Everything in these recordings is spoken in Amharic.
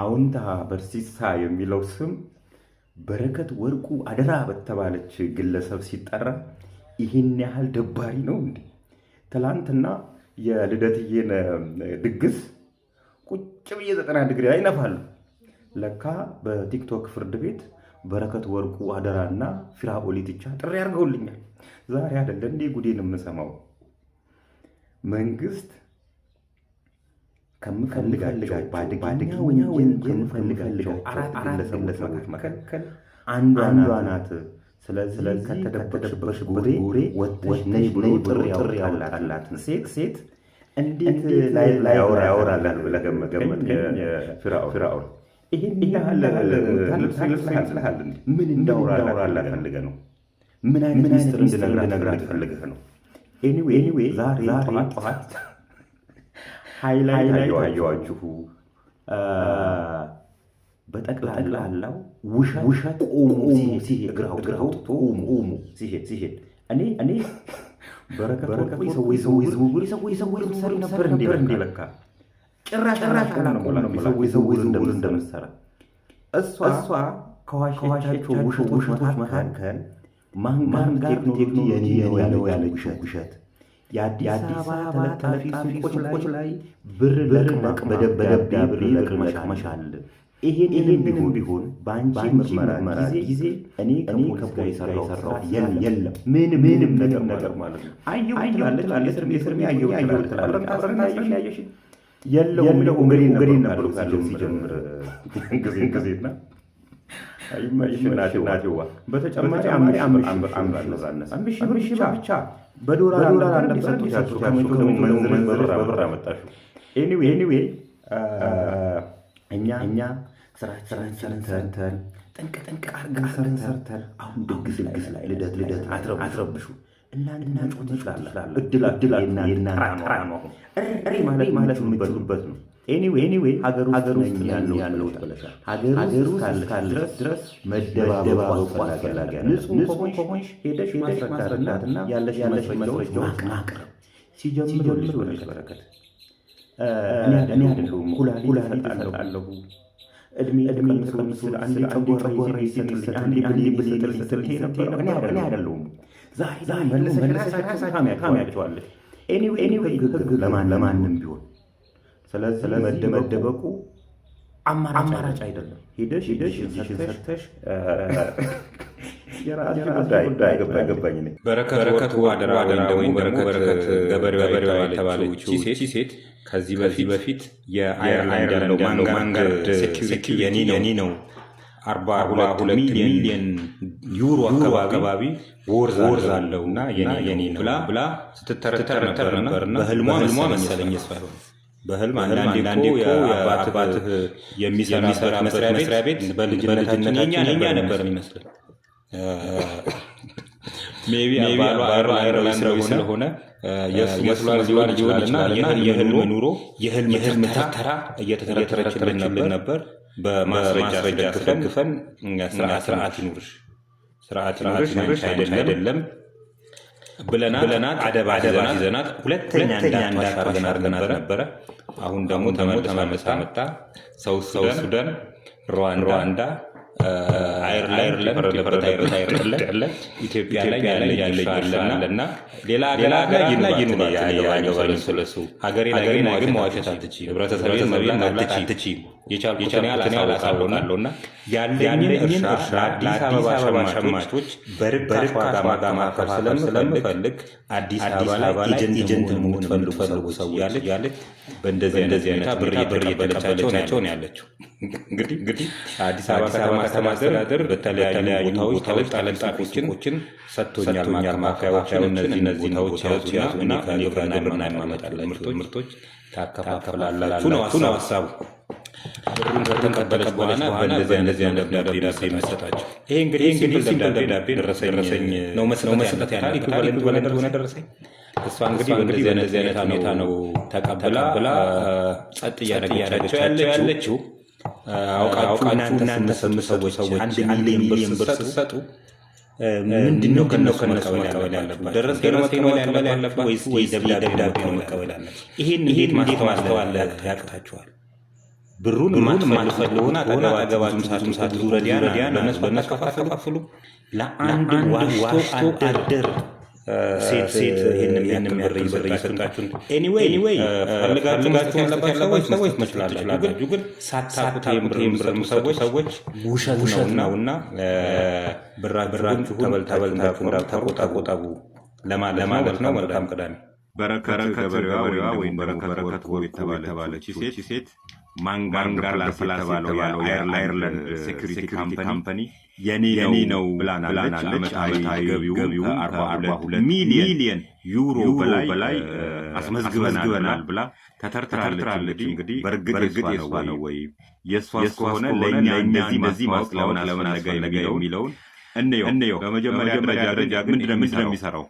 አውንታ በርሲሳ የሚለው ስም በረከት ወርቁ አደራ በተባለች ግለሰብ ሲጠራ ይህን ያህል ደባሪ ነው እንዴ? ትላንትና የልደትዬን ድግስ ቁጭ ብዬ 90 ዲግሪ ላይ ይነፋሉ። ለካ በቲክቶክ ፍርድ ቤት በረከት ወርቁ አደራና ፊራኦል ኢቲቻ ጥሪ አድርገውልኛል። ዛሬ አይደለ እንዴ ጉዴን የምሰማው? መንግስት ከምፈልጋቸው ባድኛ ወንጀል ከምፈልጋቸው አራት ግለሰቦች መካከል አንዷ ናት። ስለዚህ ከተደበቀበት ጎሬ ወጥተሽ ነይ ብሎ ጥሪ ያወጣላትን ሴት እንዴት ላይ ያወራላል ብለህ ገመትከኝ ፊራኦል? ይሄን ያህል ምን እንዳወራላት ፈልገህ ነው? ምን አይነት ሚስጥር እንድነግራት ፈልገህ ነው? ኤኒዌይ ዛሬ ጠዋት ሃይላይት አየዋችሁ። በጠቅላላው ውሸት ቆሞ ሲሄድ እግር አውጥቶ ቆሞ ሲሄድ እኔ በረከት ወርቁ ሰው ሰሪ ነበር እንዴ? ለካ ጭራሽ ሰው እንደምትሰራ እሷ ከዋሻቸው ውሸቶች መካከል ማንጋር ቴክኖሎጂ የኔ ነው ያለ ውሸት የአዲስ አበባ ተለጣፊ ሱቆች ላይ ብር ለቅመቅ በደብዳቤ ብር ለቅመቅ መሻል። ይሄንን ቢሆን በአንቺ ምርመራ ጊዜ እኔ ከፖሊስ ጋር የሰራሁት የለም ምንም ነገር ማለት ነው። አየሁ ትላለች የስርሜ አየሁ ትላለች የለውም ገሬን ነበር ሲጀምር ጊዜና ናቴዋ በተጨማሪ አምሽ ብቻ በዶላር እንደሰጡት በብር አመጣሽው። ኤኒዌይ እኛ ስራችንን ሰርተን ጠንቅ አርገን ሰርተን አሁን ድግስ ላይ ልደት አትረብሹ እናንና ጮት ይችላል። እድል የናንተራ ነው እሪ ማለት የምትችሉበት ነው። ኤኒዌይ ሀገር ውስጥ ያለው ተበለሻል። ሀገር ውስጥ ካለ ድረስ መደባበቁ አስፈላጊ ነው። ንጹህ ከሆንሽ ሄደሽ ማስረዳትና ያለሽ መረጃዎች ማቅረብ ሲጀምር በረከት እኔ አይደለሁም ኩላሊት እሰጣለሁ እድሜ ምስል አንዴ ጨጓራ ይሰጥል አንዴ ብል ይሰጥል እኔ አይደለሁም። ዛሬ መለሰሽ ታሚያቸዋለሽ። ኤኒዌይ ህግ ለማንም ቢሆን ስለዚህ መደበቁ አማራጭ አይደለም። ሄደሽ ሰተሽ ጉዳይ ገባኝ። በረከት አደራ ወይም በረከት ገበሬዋ የተባለችው ሴት ከዚህ በፊት የአየርላንድ ያለው ማንጋርድ ሴኪሪቲ የኔ ነው 42 ሚሊዮን ዩሮ አካባቢ ወርዝ አለው እና የኔ ነው ብላ ስትተረተር ነበርና በህልሟ መሰለኝ ሳይሆን በህልም አንዳንዴ እኮ የአባትህ የሚሰራበት መስሪያ ቤት በልጅነታችን የኛ ነበር የሚመስለን። ሜቢ ባሏ አይርላንዳዊ ስለሆነ የእሱ ሊሆን ይችላልና የህልም ተራ እየተተረተረችልን ነበር። በማስረጃ ደግፈን ስርዓት ይኑርሽ አይደለም ብለናት አደባ ይዘናት ሁለተኛ እንዳትዋሽ አድርገናት ነበረ። አሁን ደግሞ ተመልሳ መጣ። ሳውዝ ሱዳን፣ ሩዋንዳ፣ አየርላንድ ኢትዮጵያ ላይ ያለ አለና ሌላ ሀገር ይኑር ያገባኝ ስለሱ ሀገሬ ላይ ግን መዋሸት አትችይም፣ ህብረተሰቤን መብላት አትችይም። የቻልኩትን ያህል አሳውቃለሁና ያለኝን እርሻ ለአዲስ አበባ ሸማቾች በርካሽ ዋጋ ማካፈል ስለምፈልግ አዲስ አበባ ላይ ኤጀንት መሆን የምትፈልጉ ሰዎች ያለች በእንደዚህ አይነት ብር እየተቀበለቻቸው ነው ያለችው። እንግዲህ አዲስ አበባ ከተማ አስተዳደር በተለያዩ ቦታዎች ተለጣፊዎችን ሰጥቶኛል። ማከፋፈያዎች እነዚህ ቦታዎች ያዙና ከግብርና የማመጣላችሁ ምርቶች ታከፋፍላላችሁ ነው ሀሳቡ። ብሩን ከተቀበለች በኋላ በእንደዚህ አይነት ደብዳቤ መሰጣቸው። ይሄ እንግዲህ ሲምፕል ደብዳቤ ደረሰኝ ነው መስጠት ታሪክ ሆነ ደረሰኝ። እሷ እንግዲህ በእንደዚህ አይነት ሁኔታ ነው ተቀብላ ጸጥ እያደረገቻቸው ያለችው። አውቃችሁ እናንተ ሰዎች 1 ሚሊዮን ብር ስትሰጡ ምንድነው ከነሱ መቀበል ያለባችሁ? ደረሰኝ ነው መቀበል ያለባችሁ ወይስ ደብዳቤ ነው መቀበል ያለባችሁ? ይሄን እንዴት ማስተዋል ያቅታችኋል? ብሩን የማትፈልጉና አጠገባችሁም ሳትዙ ረዲያን ለእነሱ አታከፋፍሉ። ለአንድ ዋሽቶ አደር ሴት ይህንን ብር እየሰጣችሁን ኤኒዌይ ፈልጋችሁ መስጠት ያለባችሁ ሰዎች ትችላላችሁ። ግን ሳታውቁት የምር ሰዎች ውሸት ነውና ብራችሁን እንዳትቆጠቡ ለማለት ነው። መልካም ቅዳሜ። በረከት ገበሬዋ ወይም በረከት የተባለች ሴት ማንጋር ፕላስ የተባለው የአየርላንድ ሴኩሪቲ ካምፓኒ የኔ ነው ብላናለች። ዓመታዊ ገቢው 42 ሚሊየን ዩሮ በላይ አስመዝግበናል ብላ ተተርትራለች። እንግዲህ በእርግጥ የሷ ነው ወይ? የሷ ከሆነ ለእኛ እንደዚህ ማወቅ ለምን አስፈለገ የሚለውን እንየው። በመጀመሪያ ደረጃ ግን ምንድነው የሚሰራው?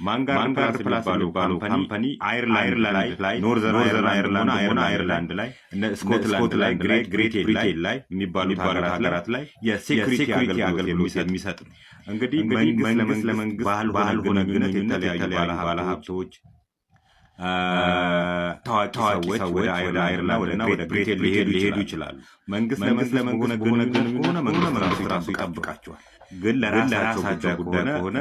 ማንጋር ፕላስ የሚባለው ካምፓኒ አይርላንድ ላይ ኖርዘርን አይርላንድ ላይ ስኮትላንድ ላይ ግሬት ብሪቴን ላይ የሚባሉት ሀገራት ላይ የሴኩሪቲ አገልግሎት የሚሰጥ ነው። እንግዲህ መንግስት ለመንግስት ባህል ሆነ ግንኙነት የተለያዩ ባለሀብቶች፣ ታዋቂ ሰዎች ወደ አይርላንድ ወደ ብሪቴን ሊሄዱ ይችላሉ። መንግስት ለመንግስት ሆነ ግንኙነት ከሆነ መንግስት ራሱ ይጠብቃቸዋል። ግን ለራሳቸው ጉዳይ ከሆነ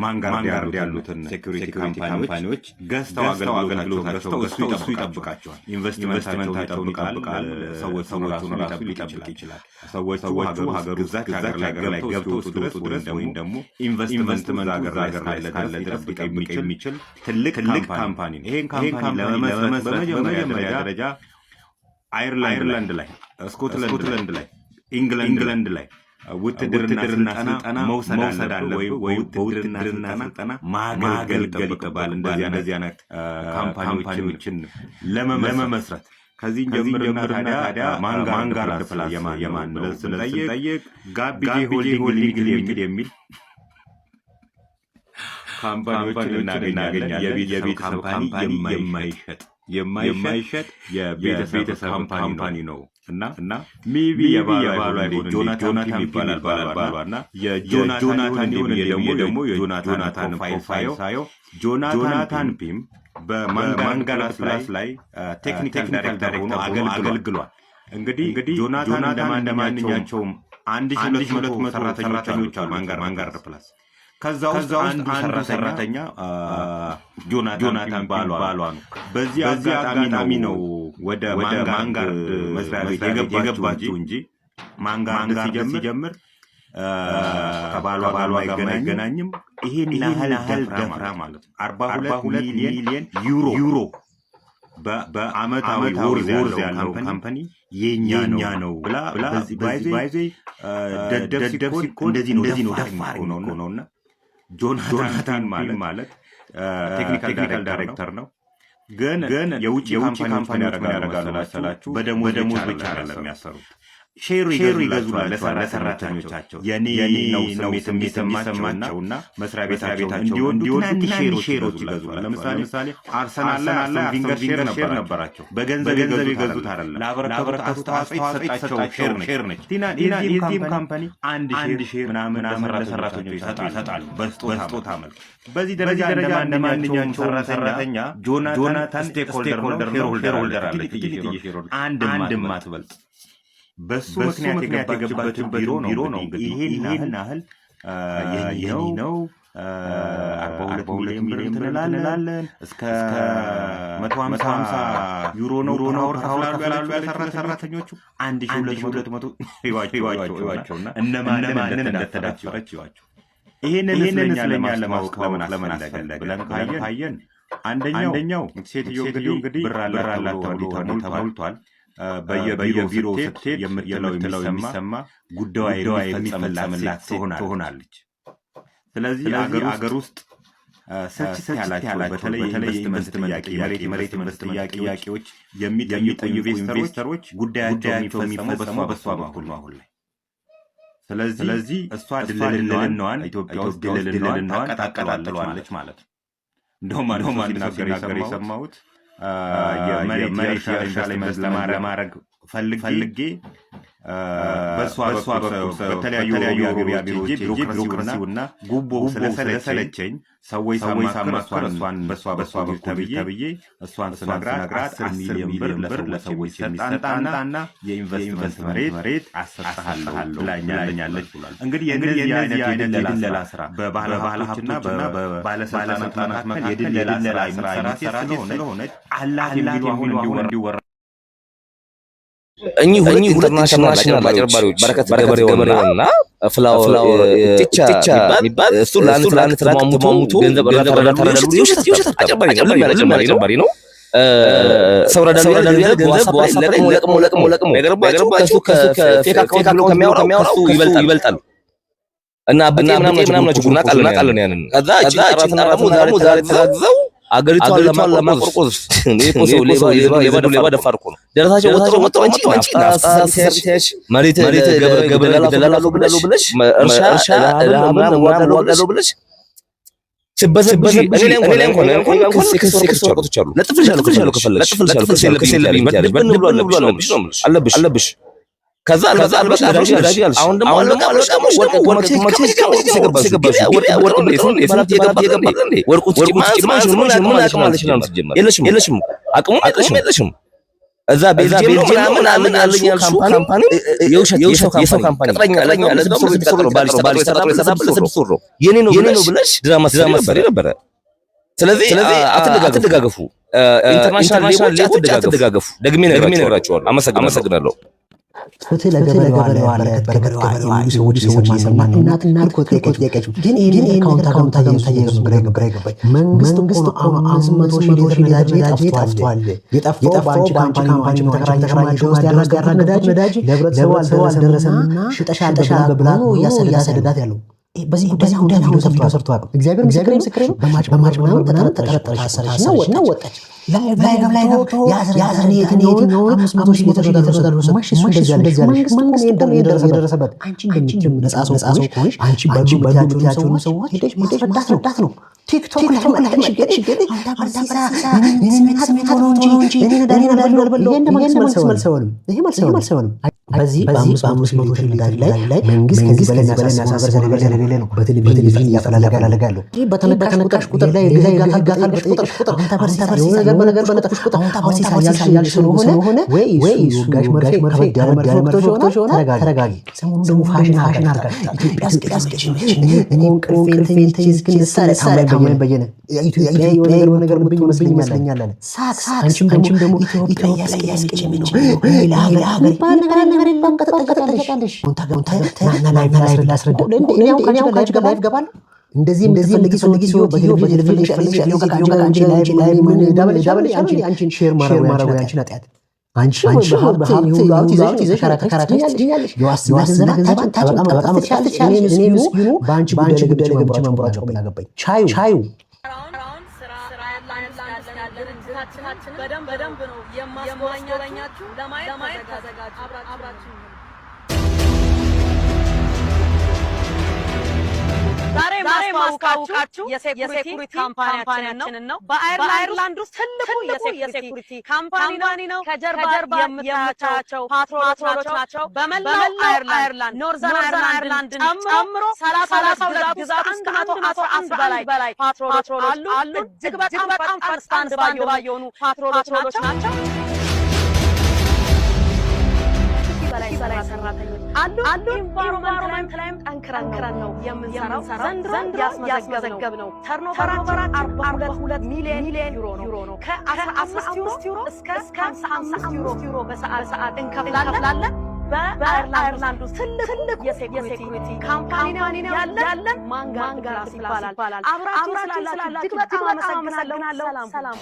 ማንጋርድ ያሉትን ሴኩሪቲ ካምፓኒዎች ገዝተው አገልግሎታቸው እሱ ይጠብቃቸዋል። ኢንቨስትመንታቸውን ይጠብቃል። ሰዎቹን ራሱ ሊጠብቅ ይችላል። ሰዎቹ ሀገሩ ሀገር ላይ ገብተው ድረስ ወይም ደግሞ ኢንቨስትመንት ሀገር ላይ ሊጠብቅ የሚችል ትልቅ ካምፓኒ ነው። ይሄን ካምፓኒ ለመመስረት በመጀመሪያ ደረጃ አይርላንድ ላይ፣ ስኮትላንድ ላይ፣ ኢንግላንድ ላይ ውትድርና ስልጠና መውሰድ አለ ወይ በውትድርና ስልጠና ማገልገል ይገባል። እንደዚህ አይነት ካምፓኒዎችን ለመመስረት ከዚህ ጀምርና ታዲያ ማንጋርድ ፕላስ የማን ነው ስንጠይቅ ጋቢጌ ሆልዲንግ ሊሚትድ የሚል ካምፓኒዎችን እናገኛለን። የቤተሰብ ካምፓኒ የማይሸጥ የቤተሰብ ካምፓኒ ነው እና ሜቢ የባሏ ጆናታን ይባላል ባሏና የጆናታን ደግሞ የጆናታን ፋይል ሳየው ጆናታን ፒም በማንጋር ፕላስ ላይ ቴክኒካል ዳይሬክተር ሆኖ አገልግሏል። እንግዲህ ጆናታን እንደማንኛቸውም 1200 ሰራተኞች አሉ ማንጋር ፕላስ። ከዛ ውስጥ አንዱ ሰራተኛ ጆናታን ባሏ ነው። በዚህ አጋጣሚ ነው ወደ ማንጋርድ መስሪያ ቤት የገባችው እንጂ ማንጋርድ ሲጀምር ከባሏ አይገናኝም። ይሄን ያህል ደፍራ ማለት ነው 42 ሚሊዮን ዩሮ በአመታዊ ወርዝ ያለው ካምፓኒ የኛ ነው ብላ ባይዜ ደደብ ሲኮን እንደዚህ ነው ደፋር ነውና ጆናታን ማለት ቴክኒካል ዳይሬክተር ነው። ግን የውጭ ካምፓኒ ያደርጋሉ መሰላችሁ? በደሞዝ ብቻ አይደለም የሚያሰሩት። ሼር ይገዙላል ለሰራተኞቻቸው። የኔ ነው ስሜት የሚሰማቸውና መስሪያ ቤታቸው እንዲሆን ትናንሽ ሼሮች ይገዙላል። ለምሳሌ አርሰናል ላይ ፊንገር ሼር ነበራቸው። በገንዘብ የገዙት አይደለም፣ ላበረከቱት አስተዋጽኦ የተሰጣቸው ሼር ነች። የዚህም ካምፓኒ አንድ ሼር ምናምን ለሰራተኞች ይሰጣሉ በስጦታ መልክ። በዚህ ደረጃ እንደ ማንኛውም ሰራተኛ ጆናታን ስቴክሆልደር ነው፣ ሼርሆልደር አለች። አንድ ማትበልጥ በሱ ምክንያት የገባችበት ቢሮ ነው። እንግዲህ ይሄን ያህል የኔ ነው 42 ሚሊዮን ብር እንላለን እስከ 150 ዩሮ ነው ከወር ከፍላሉ ያለ ሰራተኞቹ 1200 ይዋቸውና እነማንን እንደተዳፈረች ይዋቸው። ይሄንን ስለኛ ለማወቅ ለምን አስፈለገ ብለን ካየን አንደኛው ሴትዮ እንግዲህ ብር አላት ተብሎ ተሞልቷል። በየቢሮ ስትሄድ የምትለው የሚሰማ ጉዳዩ የሚፈጸምላት ትሆናለች። ስለዚህ አገር ውስጥ ሰች ያላቸው በተለይ ኢንቨስትመንት የመሬት ኢንቨስትመንት ጥያቄዎች የሚጠይቁ ኢንቨስተሮች ጉዳያቸው የሚፈጸመው በሷ በኩል ነው አሁን ላይ። ስለዚህ እሷ ድልልናዋን ኢትዮጵያ ውስጥ ድልልናዋን ታቀጣጥሏለች ማለት ነው። እንደውም ሲናገር የሰማሁት የመሬት እርሻ ላይ ለማድረግ ፈልጌ በሷ በተለያዩ የገበያ ቢሮዎች ቢሮክራሲውና ጉቦው ስለሰለቸኝ ሰዎች ሳማክር በሷ በኩል ተብዬ እሷን ስነግራት 10 ሚሊዮን ብር ለሰዎች ሰጣንና የኢንቨስትመንት መሬት አሰጥሃለሁ ብላኛለች ብሏል። እንግዲህ የእነዚህ አይነት የድለላ ስራ በባህሎችና በባለስልጣናት መካከል የድለላ ስራ የሚሰራ ስለሆነች አላት የሚሉ እንዲወራ እኚህ ኢንተርናሽናል አጭበርባሪዎች በረከት ገበሬውና ፍላወር ቲቻ የሚባል እሱ ለአንድ ተማሙቱ ገንዘብ ተረዳሉ ይውሸት አጭበርባሪ ነው። ሰው ረዳሉ ያለ ገንዘብ ለቅሞ ያገርባቸው ከሱ ከፌክ አካውንት ከሚያወራው ከሱ ይበልጣል እና ምናምን ችግሩን አቃለን ያንን ከዛ ጭራራተና ዛሬ ተዛግዘው አገሪቷን ለማቆርቆዝ ሌባ ደፋር እኮ ነው። ደረታቸው ወጣው እንጂ ናፍጣ መሬት ገበላሉ ብለሽ እርሻ ዋጋሉ ብለሽ ስበሰብሽ እኔ እንኳን ክሶች አሉ ለጥፍልሻለሁ ከፈለግሽ አለብሽ ከዛ አልበቃ ዳጂ አሁን ደግሞ የለሽም አቅሙ እዛ ቤልጅየም ምን አለኝ ያልሽው ካምፓኒ የሰው ካምፓኒ ቀጥረኛ የኔ ነው ብለሽ ድራማ ነበረ። ስለዚህ አትደጋገፉ። ኢንተርናሽናል ሌቦች አትደጋገፉ። ደግሜ ነግራችኋለሁ። አመሰግናለሁ። ፍትህ ለገበሬዋ በረከት የሚሉ ሰዎች እየሰማን ነው። እናትና እኮ ጠየቀችው። ግን ይህን አካውንት ታያይዙ ግራ ይገባኝ። መንግስት እኮ 500 ሺህ ሊትር ነዳጅ ጠፍቷል። የጠፋው በአንቺ ካምፓኒ ተከራይ ውስጥ ያደረጋት ነዳጅ ለህብረተሰቡ አልደረሰምና ሽጠሻል ብላ እያሰደዳት ያለው በዚህ ጉዳይ ቪዲዮ ሰርተዋል። እግዚአብሔር ምስክሬ ነው። በማጭ ምናምን ተጠረጠረች፣ ታሰረችና ወጣች። ላይ ገብቶ ያዘኔ የትኛውን 500 ሺህ ሊትር የደረሰበት አንቺ እንደምትችም ነፃ ሰው ከሆንሽ አንቺ በዱያቸውን ሰዎች ሄደሽ ማስረዳት ነው። ቲክቶክ ላይ ሽገድ ይሄ መልስ አይሆንም። በዚህ በ500 ሺህ ሊትር ላይ መንግስት ከዚህ በላይ የሚያሳበር ስለሌለ ነው በቴሌቪዥን እያፈላለገ ያለው። በተነካሽ ቁጥር ላይ ጋታል በጠየቅሽ ቁጥር ነገር በነጠቅሽ ቁጥር አሁን ሲሳያል ስለሆነ ወይ ጋሽ መርፌ ከበድ ያለ መርፌ ሆነ ተረጋጊ። ሰሞኑን ደግሞ ፋሽን አርጋ ኢትዮጵያ አስገጭ እኔ ቅርፌን ተይዝ ግን ሳላይ በየነ ኢትዮጵያ የሆነ ነገር ምብኝ ይመስለኛል አለ። ሳክ አንቺም ደግሞ ኢትዮጵያ ያስገጭ ነው ሌላ ሀገር ባል ነገር ተጠቀጠቀለሽ ላይ ላስረዳ ከአንቺ ጋር ላይፍ ገባለሁ። እንደዚህ ፈልጊ ሲሆን አንቺን ሼር ማድረጉ ያንቺን ኃጢአት አንቺ በሀብት ይዘሽ ተከራከሪያለሽ። የዋስትና ገንዘብ ጠበቃ ትችያለሽ። እኔ ምስኪኑ በአንቺ ጉዳይ ላይ ገብቼ ማንቦራቸው ገባኝ። ቻዩ በደንብ ነው የማስጎበኛችሁ። ለማየት ተዘጋጁ። አብራችሁ ዛሬ ማስተዋወቃችሁ የሴኩሪቲ ካምፓኒያችንን ነው። በአየርላንድ ውስጥ ትልቁ የሴኩሪቲ ካምፓኒ ነው። ከጀርባ የምታያቸው ፓትሮሎች ናቸው። በመላው አየርላንድ ኖርዘርን አየርላንድን ጨምሮ 32 ግዛት እስከ 111 በላይ ፓትሮሎች አሉ። እጅግ በጣም ፈጣን የሆኑ ፓትሮሎች ናቸው። በላይ ሰራተኞች አሉ። ኢንቫይሮንመንት ላይም ጠንክረን ነው የምንሰራው። ዘንድሮ ያስመዘገብነው ተርኖቨር 42 ሚሊዮን ዩሮ ነው። ከ15 ዩሮ እስከ 55 ዩሮ በሰዓት እንከፍላለን። በአየርላንድ ውስጥ ትልቅ የሴኩሪቲ ካምፓኒ ነው ያለን። ማንጋር ይባላል። አብራችሁ ስላላችሁ እጅግ በጣም አመሰግናለሁ። ሰላም